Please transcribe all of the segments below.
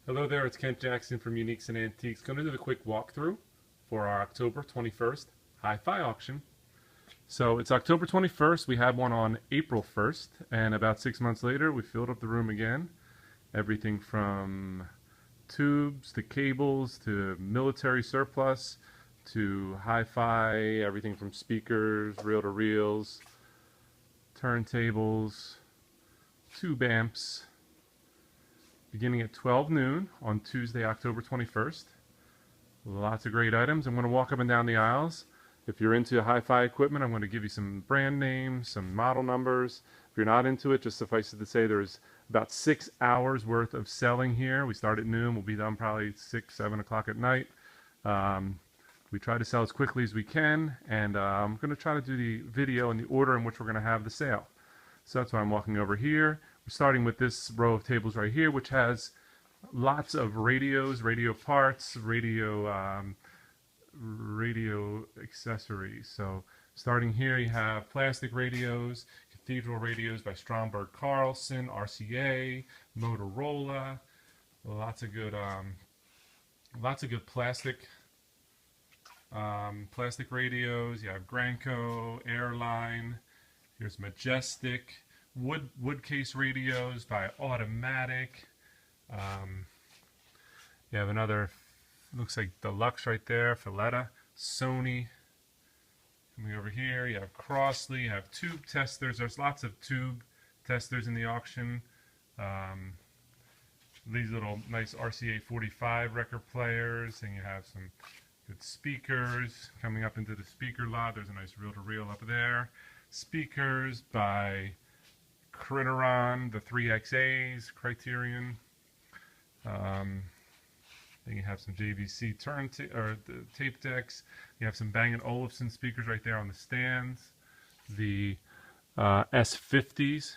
Hello there, it's Kent Jackson from Uniques and Antiques. Going to do a quick walkthrough for our October 21st hi-fi auction. So it's October 21st, we had one on April 1st, and about 6 months later we filled up the room again. Everything from tubes to cables to military surplus to hi-fi, everything from speakers, reel-to-reels, turntables, tube amps. Beginning at 12 noon on Tuesday, October 21st. Lots of great items. I'm going to walk up and down the aisles. If you're into hi-fi equipment, I'm going to give you some brand names, some model numbers. If you're not into it, just suffice it to say there's about 6 hours worth of selling here. We start at noon. We'll be done probably 6, 7 o'clock at night. We try to sell as quickly as we can, and I'm going to try to do the video in the order in which we're going to have the sale. So that's why I'm walking over here. We're starting with this row of tables right here, which has lots of radios, radio parts, radio accessories. So starting here, you have plastic radios, cathedral radios by Stromberg Carlson, RCA, Motorola. Lots of good plastic radios. You have Granco, Airline. Here's Majestic, wood case radios by Automatic. You have another, looks like Deluxe right there, Filetta, Sony. Coming over here, you have Crossley, you have tube testers. There's lots of tube testers in the auction. These little nice RCA 45 record players, and you have some good speakers. Coming up into the speaker lot, there's a nice reel-to-reel up there. Speakers by Criteron, the 3XAs, Criterion. Then you have some JVC tape decks. You have some Bang & Olufsen speakers right there on the stands. The S50s.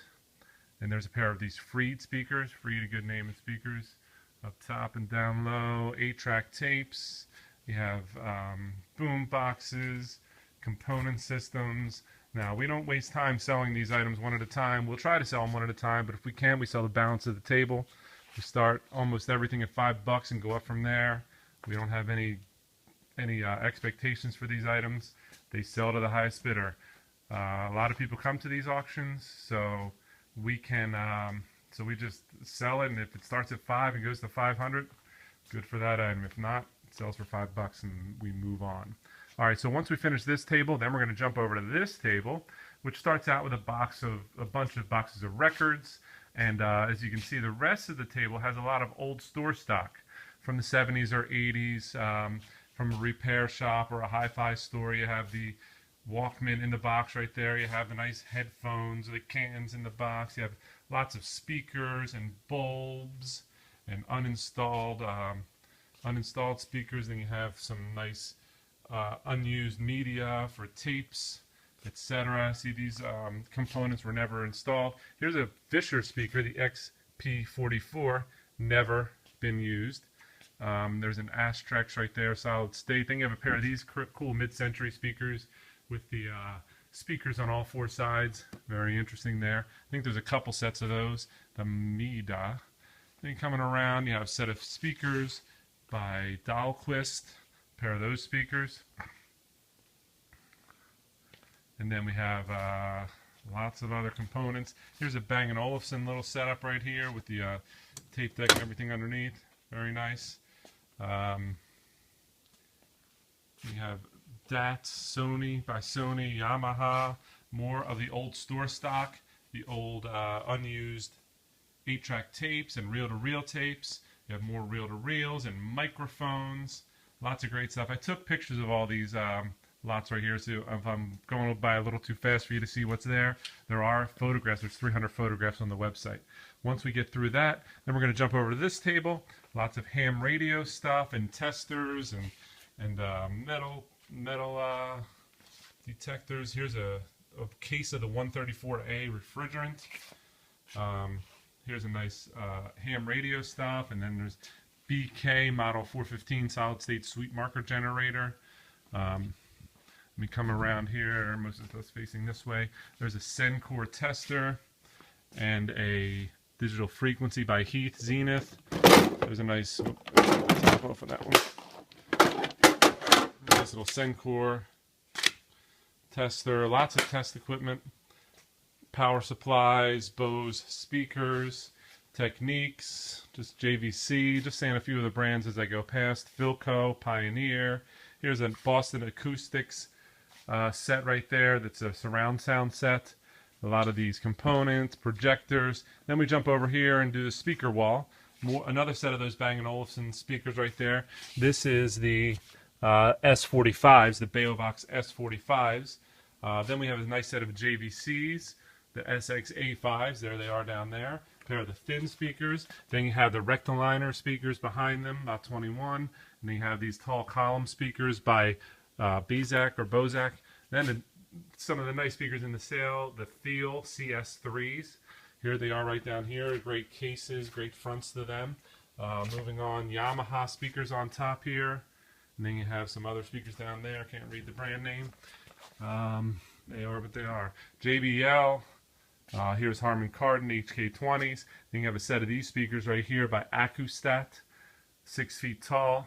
And there's a pair of these Freed speakers. Freed, a good name in speakers. Up top and down low. 8-track tapes. You have boom boxes, component systems. Now, we don't waste time selling these items one at a time. We'll try to sell them one at a time, but if we can, we sell the balance of the table. We start almost everything at $5 and go up from there. We don't have any expectations for these items. They sell to the highest bidder. A lot of people come to these auctions, so we can so we just sell it, and if it starts at $5 and goes to $500, good for that item. If not, it sells for $5 and we move on. All right, so once we finish this table, then we're going to jump over to this table, which starts out with a bunch of boxes of records. And as you can see, the rest of the table has a lot of old store stock from the 70s or 80s, from a repair shop or a hi-fi store. You have the Walkman in the box right there. You have the nice headphones, the cans in the box. You have lots of speakers and bulbs and uninstalled speakers. Then you have some nice unused media for tapes, etc. See, these components were never installed. Here's a Fisher speaker, the XP44, never been used. There's an Astrex right there, solid state. Then you have a pair of these cool mid-century speakers with the speakers on all four sides. Very interesting there. I think there's a couple sets of those. The Mida. Then coming around, you have a set of speakers by Dahlquist. Pair of those speakers, and then we have lots of other components. Here's a Bang & Olufsen little setup right here with the tape deck and everything underneath. Very nice. We have DATs, Sony by Sony, Yamaha. More of the old store stock, the old unused 8-track tapes and reel-to-reel tapes. You have more reel-to-reels and microphones. Lots of great stuff. I took pictures of all these lots right here, so if I'm going by a little too fast for you to see what's there, there are photographs. There's 300 photographs on the website. Once we get through that, then we're going to jump over to this table. Lots of ham radio stuff and testers and metal detectors. Here's a case of the 134A refrigerant. Here's a nice ham radio stuff, and then there's BK model 415 solid state sweep marker generator. Let me come around here. Most of us facing this way. There's a Sencor tester and a digital frequency by Heath Zenith. there's a nice top off of that one. Nice little Sencor tester, lots of test equipment, power supplies, Bose speakers, Techniques, just JVC, just saying a few of the brands as I go past. Philco, Pioneer. Here's a Boston Acoustics set right there that's a surround sound set. A lot of these components, projectors. Then we jump over here and do the speaker wall. Another set of those Bang & Olufsen speakers right there. This is the S45s, the Beovox S45s. Then we have a nice set of JVCs, the SX-A5s. There they are down there. A pair of the thin speakers. Then you have the Rectiliner speakers behind them, about 21. And then you have these tall column speakers by Bozak. Then some of the nice speakers in the sale, the Thiel CS3s. Here they are right down here. Great cases, great fronts to them. Moving on, Yamaha speakers on top here. And then you have some other speakers down there. Can't read the brand name. They are what they are. JBL. Here's Harman Kardon HK20s. Then you have a set of these speakers right here by Acustat. 6 feet tall.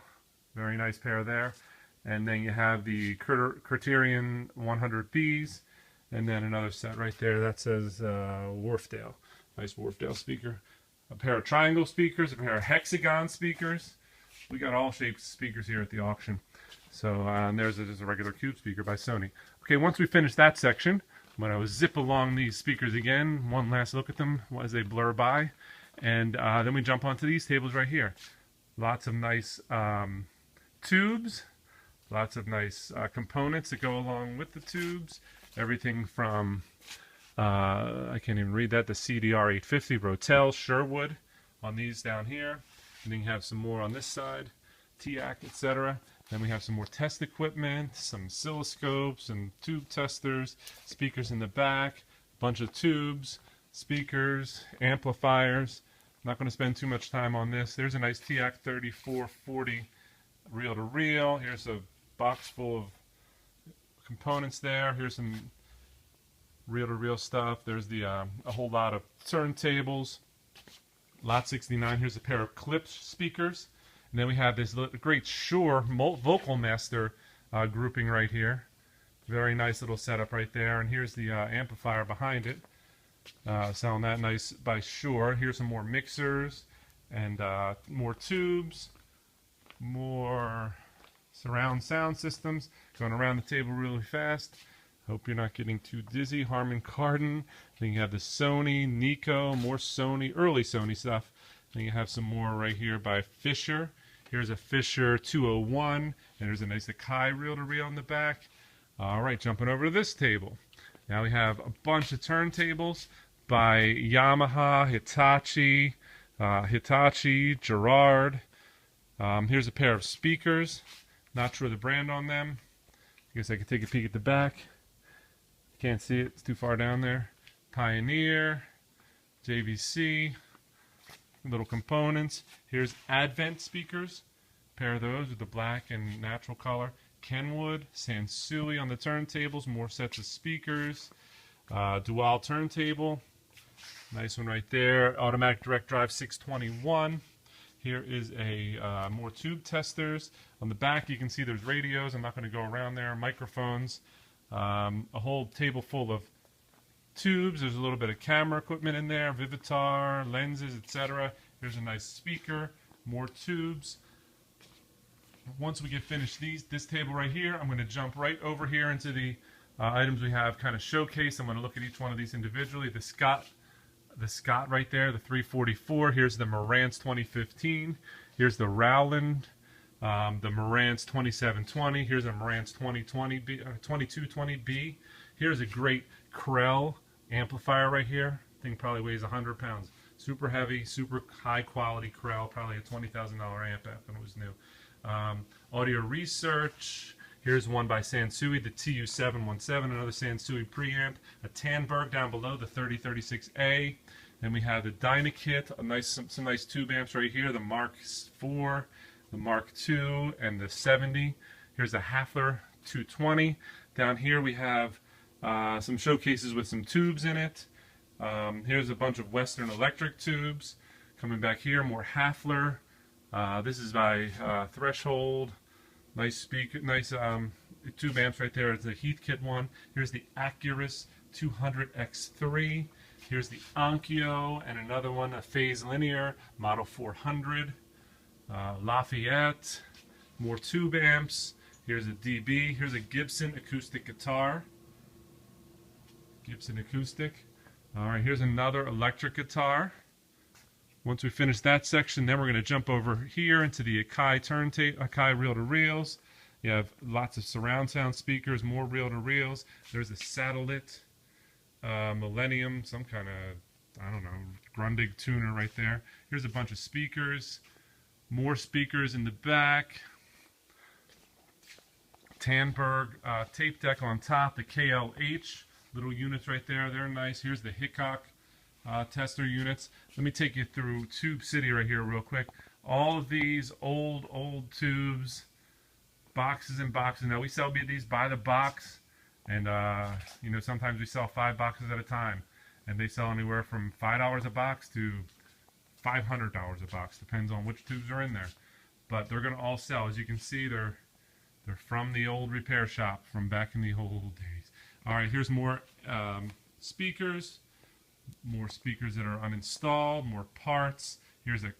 Very nice pair there. And then you have the Criterion 100Bs, and then another set right there that says Wharfdale. Nice Wharfdale speaker. A pair of triangle speakers, a pair of hexagon speakers. We got all shapes of speakers here at the auction. So and there's just a regular cube speaker by Sony. Okay, once we finish that section, I'm going to zip along these speakers again. One last look at them as they blur by. And then we jump onto these tables right here. Lots of nice tubes. Lots of nice components that go along with the tubes. Everything from, I can't even read that, the CDR 850, Rotel, Sherwood on these down here. And then you have some more on this side, TIAC, etc. Then we have some more test equipment, some oscilloscopes and tube testers, speakers in the back, a bunch of tubes, speakers, amplifiers. I'm not going to spend too much time on this. There's a nice TIAC 3440 reel-to-reel. Here's a box full of components there. Here's some reel-to-reel stuff. There's the a whole lot of turntables. Lot 69. Here's a pair of clip speakers. And then we have this great Shure Vocal Master grouping right here. Very nice little setup right there. And here's the amplifier behind it. Sound that nice by Shure. Here's some more mixers and more tubes. More surround sound systems. Going around the table really fast. Hope you're not getting too dizzy. Harman Kardon. Then you have the Sony, Nico, more Sony, early Sony stuff. Then you have some more right here by Fisher. Here's a Fisher 201, and there's a nice Akai reel-to-reel in the back. All right, jumping over to this table. Now we have a bunch of turntables by Yamaha, Hitachi, Gerard. Here's a pair of speakers. Not sure the brand on them. I guess I could take a peek at the back. Can't see it. It's too far down there. Pioneer, JVC, little components. Here's Advent speakers. A pair of those with the black and natural color. Kenwood, Sansui on the turntables. More sets of speakers. Dual turntable. Nice one right there. Automatic direct drive 621. Here is a more tube testers. On the back you can see there's radios. I'm not going to go around there. Microphones. A whole table full of tubes. There's a little bit of camera equipment in there. Vivitar, lenses, etc. Here's a nice speaker. More tubes. Once we get finished this table right here, I'm going to jump right over here into the items we have kind of showcased. I'm going to look at each one of these individually. The Scott right there, the 344. Here's the Marantz 2015. Here's the Rowland, the Marantz 2720. Here's a Marantz 2220B. Here's a great Krell amplifier right here. Thing probably weighs 100 pounds. Super heavy, super high quality Krell. Probably a $20,000 amp when it was new. Audio Research. Here's one by Sansui, the TU717, another Sansui preamp. A Tandberg down below, the 3036A. Then we have the Dynakit, some nice tube amps right here, the Mark IV, the Mark II, and the 70. Here's a Hafler 220. Down here we have some showcases with some tubes in it. Here's a bunch of Western Electric tubes. Coming back here, more Hafler. This is by Threshold. Nice speaker, nice tube amps right there. It's the Heathkit one. Here's the Accurus 200X3. Here's the Onkyo and another one, a Phase Linear Model 400. Lafayette. More tube amps. Here's a DB. Here's a Gibson acoustic guitar. Gibson acoustic. All right, here's another electric guitar. Once we finish that section, then we're going to jump over here into the Akai turntable, Akai reel-to-reels. You have lots of surround sound speakers, more reel-to-reels. There's a Satellite Millennium, some kind of, I don't know, Grundig tuner right there. Here's a bunch of speakers, more speakers in the back. Tandberg tape deck on top, the KLH, little units right there, they're nice. Here's the Hickok tester units. Let me take you through Tube City right here real quick. All of these old tubes, boxes and boxes. Now we sell these by the box, and you know, sometimes we sell 5 boxes at a time, and they sell anywhere from $5 a box to $500 a box, depends on which tubes are in there. But they're going to all sell. As you can see, they're from the old repair shop from back in the old days. All right, here's more speakers. More speakers that are uninstalled, more parts. Here's a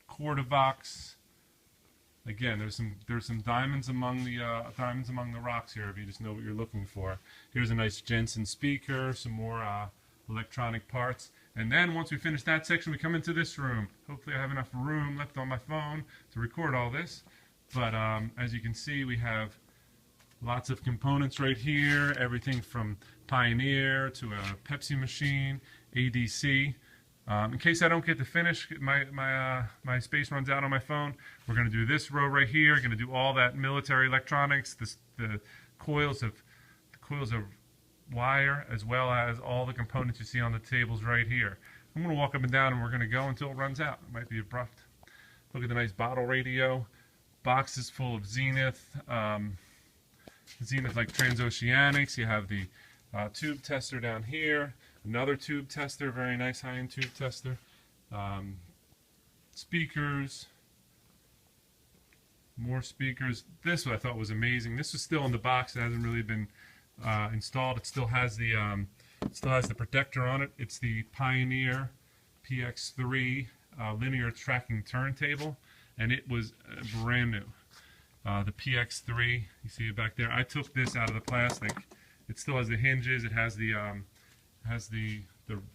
Quarterbox. Again, there's some diamonds among the rocks here if you just know what you're looking for. Here's a nice Jensen speaker, some more electronic parts. And then once we finish that section, we come into this room. Hopefully I have enough room left on my phone to record all this. But as you can see, we have lots of components right here, everything from Pioneer to a Pepsi machine, ADC. In case I don't get to finish, my space runs out on my phone, we're going to do this row right here. Going to do all that military electronics, the coils of wire, as well as all the components you see on the tables right here. I'm going to walk up and down, and we're going to go until it runs out. It might be abrupt. Look at the nice bottle radio. Boxes full of Zenith. Zenith like Transoceanics. You have the tube tester down here. Another tube tester, very nice high-end tube tester. Speakers. More speakers. This I thought was amazing. This is still in the box. It hasn't really been installed. It still has the protector on it. It's the Pioneer PX3 linear tracking turntable, and it was brand new. The PX3, you see it back there. I took this out of the plastic. It still has the hinges. It has the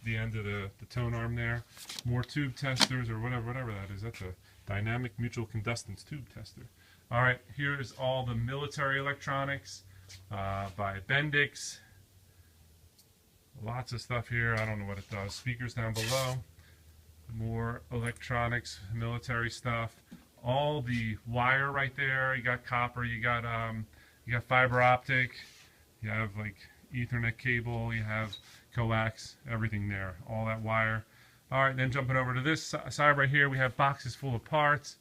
end of the tone arm there. More tube testers or whatever that is. That's a dynamic mutual conductance tube tester. All right, here is all the military electronics by Bendix. Lots of stuff here. I don't know what it does. Speakers down below. More electronics, military stuff. All the wire right there. You got copper. You got fiber optic. You have like Ethernet cable. You have coax. Everything there. All that wire. All right. Then jumping over to this side right here, we have boxes full of parts,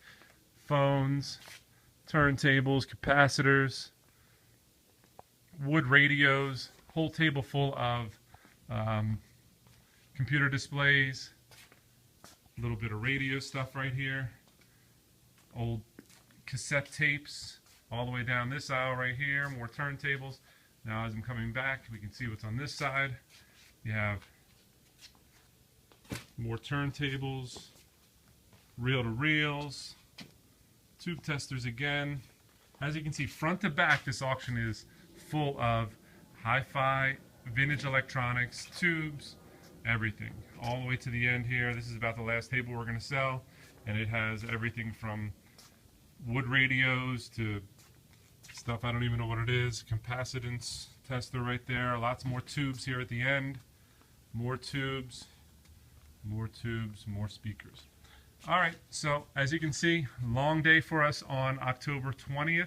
phones, turntables, capacitors, wood radios. Whole table full of computer displays. A little bit of radio stuff right here. Old cassette tapes all the way down this aisle right here. More turntables. Now as I'm coming back, we can see what's on this side. You have more turntables, reel-to-reels, tube testers again. As you can see, front to back, this auction is full of hi-fi, vintage electronics, tubes, everything. All the way to the end here. This is about the last table we're going to sell, and it has everything from wood radios to stuff I don't even know what it is. Capacitance tester right there. Lots more tubes here at the end. More tubes, more speakers. All right, so as you can see, long day for us on October 20th.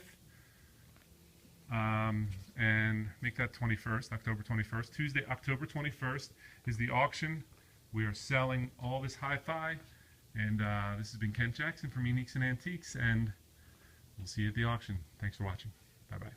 And make that 21st, October 21st. Tuesday, October 21st is the auction. We are selling all this hi-fi. And this has been Kent Jackson from Uniques and Antiques, and we'll see you at the auction. Thanks for watching. Bye-bye.